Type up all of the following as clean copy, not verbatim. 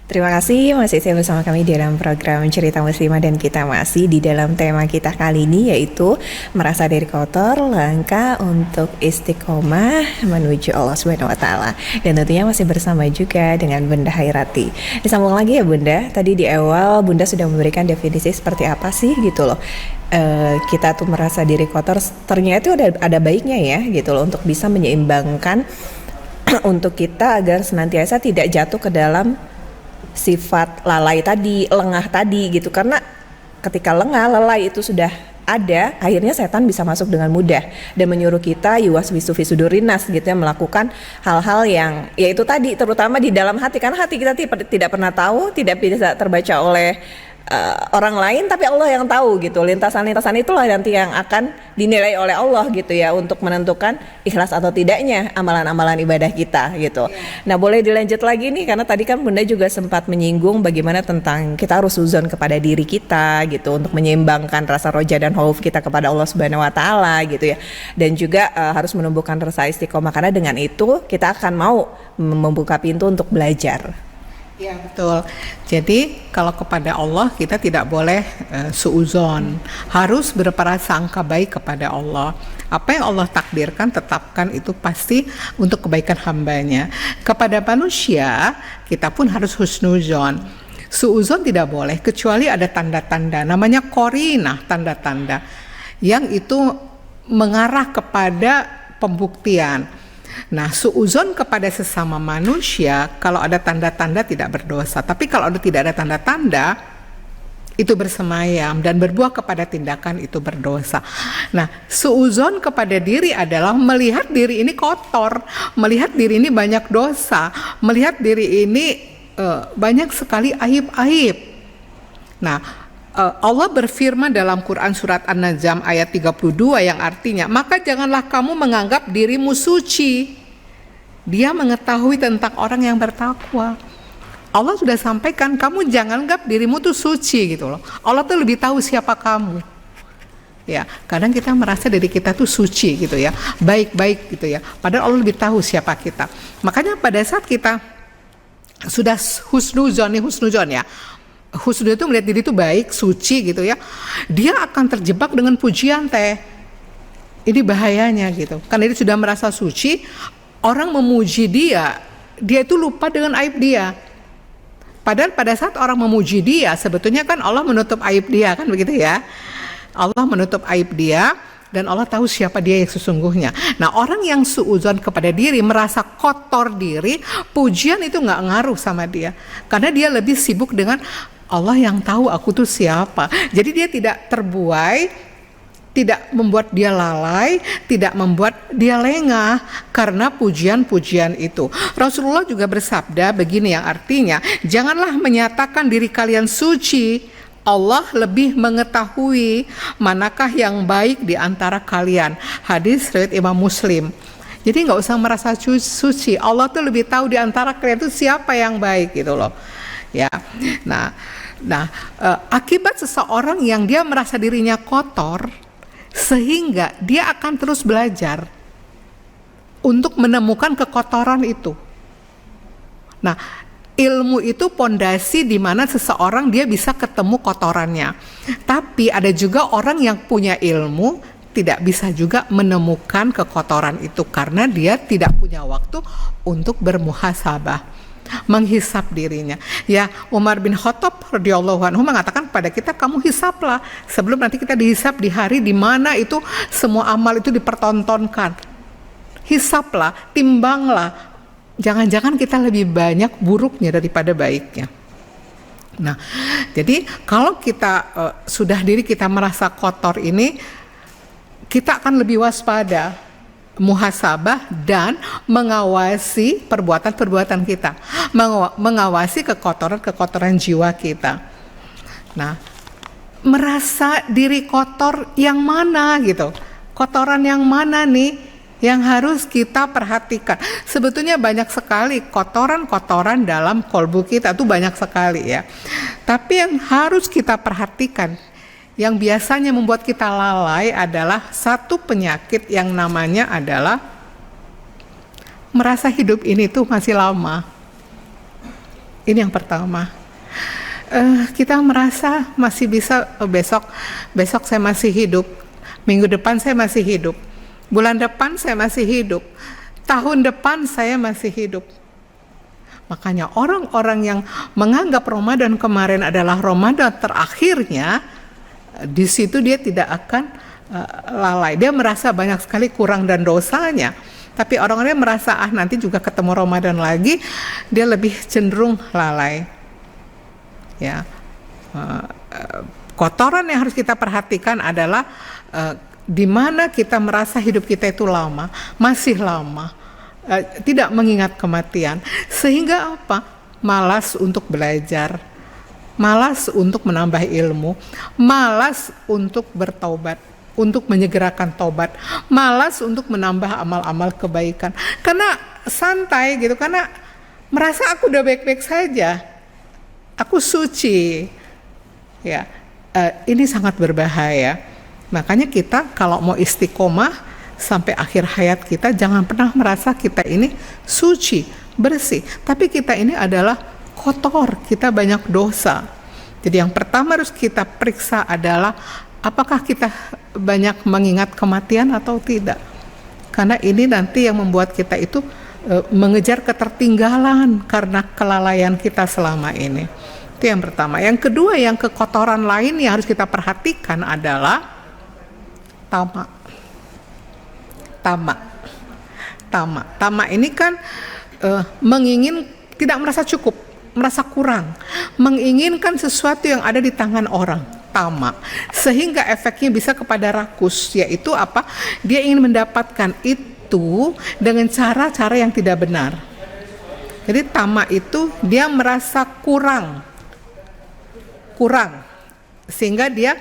Terima kasih masih saya bersama kami di dalam program Cerita Muslimah, dan kita masih di dalam tema kita kali ini, yaitu merasa diri kotor, langkah untuk istiqomah menuju Allah Subhanahu wa taala. Dan tentunya masih bersama juga dengan Bunda Hairati. Disambung lagi ya Bunda. Tadi di awal Bunda sudah memberikan definisi seperti apa sih gitu loh. Kita tuh merasa diri kotor, ternyata itu ada baiknya ya gitu loh, untuk bisa menyeimbangkan untuk kita agar senantiasa tidak jatuh ke dalam sifat lalai tadi, lengah tadi gitu. Karena ketika lengah, lalai itu sudah ada, akhirnya setan bisa masuk dengan mudah dan menyuruh kita yuwaswisu fi sudurinas gitu ya, melakukan hal-hal yang yaitu tadi, terutama di dalam hati, karena hati kita tidak pernah tahu, tidak bisa terbaca oleh orang lain, tapi Allah yang tahu gitu. Lintasan-lintasan itulah nanti yang akan dinilai oleh Allah gitu ya, untuk menentukan ikhlas atau tidaknya amalan-amalan ibadah kita gitu. Nah, boleh dilanjut lagi nih, karena tadi kan Bunda juga sempat menyinggung bagaimana tentang kita harus suzon kepada diri kita gitu, untuk menyeimbangkan rasa roja dan khauf kita kepada Allah Subhanahu wa taala gitu ya. Dan juga harus menumbuhkan rasa istiqomah, karena dengan itu kita akan mau membuka pintu untuk belajar. Ya betul. Jadi kalau kepada Allah kita tidak boleh suuzon, harus berprasangka baik kepada Allah. Apa yang Allah takdirkan, tetapkan, itu pasti untuk kebaikan hambanya. Kepada manusia kita pun harus husnuzon. Suuzon tidak boleh kecuali ada tanda-tanda, namanya korinah, tanda-tanda yang itu mengarah kepada pembuktian. Nah, suuzon kepada sesama manusia kalau ada tanda-tanda tidak berdosa. Tapi kalau tidak ada tanda-tanda, itu bersemayam dan berbuah kepada tindakan, itu berdosa. Nah, suuzon kepada diri adalah melihat diri ini kotor, melihat diri ini banyak dosa, melihat diri ini banyak sekali aib-aib. Nah, Allah berfirman dalam Quran surat An-Najm ayat 32 yang artinya, maka janganlah kamu menganggap dirimu suci. Dia mengetahui tentang orang yang bertakwa. Allah sudah sampaikan, kamu jangan anggap dirimu tuh suci gitu loh. Allah tuh lebih tahu siapa kamu. Ya, kadang kita merasa diri kita tuh suci gitu ya, baik-baik gitu ya. Padahal Allah lebih tahu siapa kita. Makanya pada saat kita sudah husnuzon ya, husnuzon itu melihat diri itu baik, suci gitu ya, dia akan terjebak dengan pujian teh. Ini bahayanya gitu. Karena dia sudah merasa suci, orang memuji dia itu lupa dengan aib dia. Padahal pada saat orang memuji dia, sebetulnya kan Allah menutup aib dia, kan begitu ya. Allah menutup aib dia dan Allah tahu siapa dia yang sesungguhnya. Nah, orang yang suuzon kepada diri, merasa kotor diri, pujian itu nggak ngaruh sama dia. Karena dia lebih sibuk dengan Allah yang tahu aku tuh siapa. Jadi dia tidak terbuai, tidak membuat dia lalai, tidak membuat dia lengah karena pujian-pujian itu. Rasulullah juga bersabda begini yang artinya, janganlah menyatakan diri kalian suci. Allah lebih mengetahui manakah yang baik di antara kalian. Hadis riwayat Imam Muslim. Jadi nggak usah merasa suci. Allah tuh lebih tahu di antara kalian itu siapa yang baik gitu loh. Ya, nah, akibat seseorang yang dia merasa dirinya kotor, sehingga dia akan terus belajar untuk menemukan kekotoran itu. Nah, ilmu itu pondasi di mana seseorang dia bisa ketemu kotorannya. Tapi ada juga orang yang punya ilmu tidak bisa juga menemukan kekotoran itu karena dia tidak punya waktu untuk bermuhasabah, menghisap dirinya. Ya, Umar bin Khattab radhiyallahu anhu mengatakan pada kita, kamu hisaplah sebelum nanti kita dihisap di hari di mana itu semua amal itu dipertontonkan. Hisaplah, timbanglah. Jangan-jangan kita lebih banyak buruknya daripada baiknya. Nah, jadi kalau kita sudah diri kita merasa kotor ini, kita akan lebih waspada, muhasabah dan mengawasi perbuatan-perbuatan kita, mengawasi kekotoran jiwa kita. Nah, merasa diri kotor yang mana gitu, kotoran yang mana nih yang harus kita perhatikan. Sebetulnya banyak sekali kotoran-kotoran dalam kolbu kita, itu banyak sekali ya. Tapi yang harus kita perhatikan, yang biasanya membuat kita lalai adalah satu penyakit yang namanya adalah merasa hidup ini tuh masih lama. Ini yang pertama. Kita merasa masih bisa, besok saya masih hidup, minggu depan saya masih hidup, bulan depan saya masih hidup, tahun depan saya masih hidup. Makanya orang-orang yang menganggap Ramadan kemarin adalah Ramadan terakhirnya, di situ dia tidak akan lalai. Dia merasa banyak sekali kurang dan dosanya. Tapi orang-orang yang merasa nanti juga ketemu Ramadan lagi, dia lebih cenderung lalai. Ya, kotoran yang harus kita perhatikan adalah di mana kita merasa hidup kita itu lama, masih lama, tidak mengingat kematian, sehingga apa? Malas untuk belajar, malas untuk menambah ilmu, malas untuk bertaubat, untuk menyegerakan taubat, malas untuk menambah amal-amal kebaikan, karena santai gitu, karena merasa aku udah baik-baik saja, aku suci, ya. Ini sangat berbahaya. Makanya kita kalau mau istiqomah sampai akhir hayat kita, jangan pernah merasa kita ini suci, bersih, tapi kita ini adalah kotor, kita banyak dosa. Jadi yang pertama harus kita periksa adalah apakah kita banyak mengingat kematian atau tidak, karena ini nanti yang membuat kita itu mengejar ketertinggalan karena kelalaian kita selama ini. Itu yang pertama. Yang kedua, yang kekotoran lain yang harus kita perhatikan adalah Tama ini kan tidak merasa cukup, merasa kurang, menginginkan sesuatu yang ada di tangan orang, tama, sehingga efeknya bisa kepada rakus, yaitu apa? Dia ingin mendapatkan itu dengan cara-cara yang tidak benar. Jadi tama itu dia merasa kurang, sehingga dia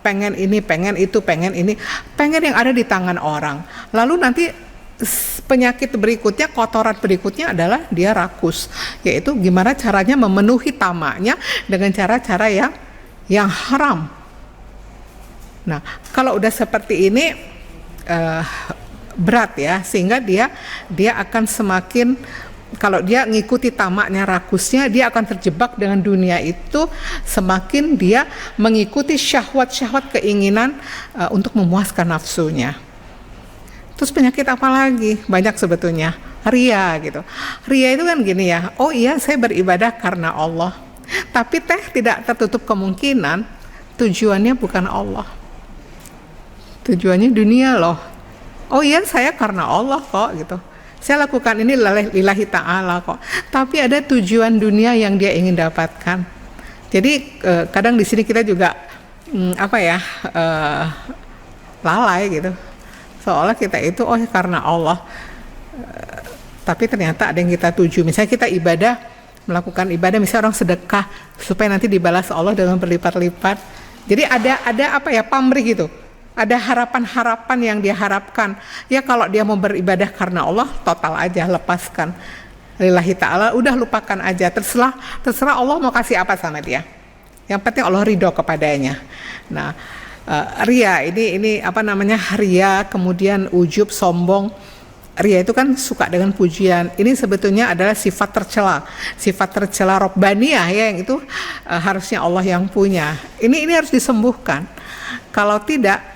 pengen ini, pengen itu, pengen ini, pengen yang ada di tangan orang. Lalu nanti penyakit berikutnya, kotoran berikutnya adalah dia rakus, yaitu gimana caranya memenuhi tamaknya dengan cara-cara yang haram. Nah, kalau udah seperti ini berat ya, sehingga dia akan semakin, kalau dia ngikuti tamaknya, rakusnya, dia akan terjebak dengan dunia itu, semakin dia mengikuti syahwat-syahwat keinginan untuk memuaskan nafsunya. Terus penyakit apa lagi? Banyak sebetulnya. Ria gitu. Ria itu kan gini ya, oh iya saya beribadah karena Allah, tapi tidak tertutup kemungkinan tujuannya bukan Allah, tujuannya dunia loh. Oh iya saya karena Allah kok gitu, saya lakukan ini lillahi ta'ala kok, tapi ada tujuan dunia yang dia ingin dapatkan. Jadi kadang di sini kita juga lalai gitu, seolah kita itu karena Allah, tapi ternyata ada yang kita tuju. Misalnya kita melakukan ibadah, misalnya orang sedekah supaya nanti dibalas Allah dengan berlipat-lipat. Jadi ada pamrih gitu. Ada harapan-harapan yang dia harapkan. Ya kalau dia mau beribadah karena Allah, total aja, lepaskan. Lillahi ta'ala, udah lupakan aja. Terserah Allah mau kasih apa sama dia. Yang penting Allah ridho kepadanya. Nah, ria, ini ria, kemudian ujub, sombong. Ria itu kan suka dengan pujian. Ini sebetulnya adalah sifat tercela Robbaniyah ya, yang itu harusnya Allah yang punya. Ini harus disembuhkan. Kalau tidak,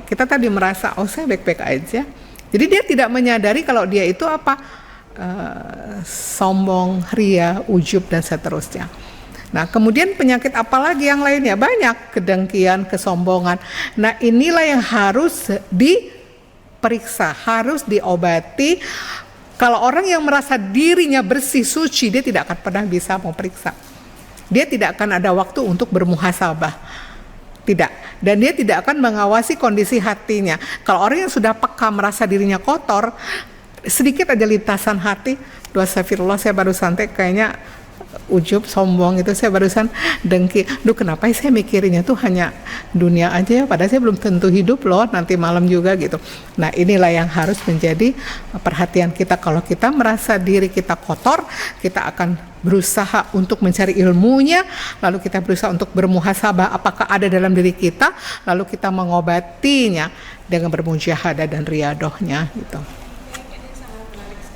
kita tadi merasa saya baik-baik aja. Jadi dia tidak menyadari kalau dia itu sombong, ria, ujub dan seterusnya. Nah, kemudian penyakit apa lagi yang lainnya? Banyak, kedengkian, kesombongan. Nah, inilah yang harus diperiksa, harus diobati. Kalau orang yang merasa dirinya bersih, suci, dia tidak akan pernah bisa memeriksa. Dia tidak akan ada waktu untuk bermuhasabah. Tidak. Dan dia tidak akan mengawasi kondisi hatinya. Kalau orang yang sudah peka merasa dirinya kotor, sedikit aja lintasan hati, astagfirullah, saya baru santai kayaknya ujub, sombong itu, saya barusan dengki. Kenapa saya mikirinnya tuh hanya dunia aja ya, padahal saya belum tentu hidup loh nanti malam juga gitu. Nah, inilah yang harus menjadi perhatian kita. Kalau kita merasa diri kita kotor, kita akan berusaha untuk mencari ilmunya, lalu kita berusaha untuk bermuhasabah apakah ada dalam diri kita, lalu kita mengobatinya dengan bermujahadah dan riadohnya gitu.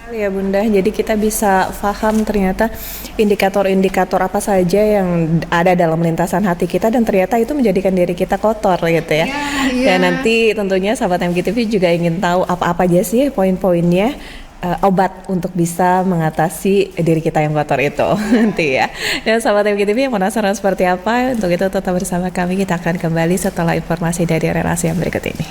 Ya Bunda, jadi kita bisa paham ternyata indikator-indikator apa saja yang ada dalam lintasan hati kita dan ternyata itu menjadikan diri kita kotor gitu ya. Iya. Dan nanti tentunya sahabat MGTV juga ingin tahu apa-apa aja sih poin-poinnya obat untuk bisa mengatasi diri kita yang kotor itu nanti ya. Dan sahabat MGTV yang penasaran seperti apa, untuk itu tetap bersama kami, kita akan kembali setelah informasi dari relasi yang berikut ini.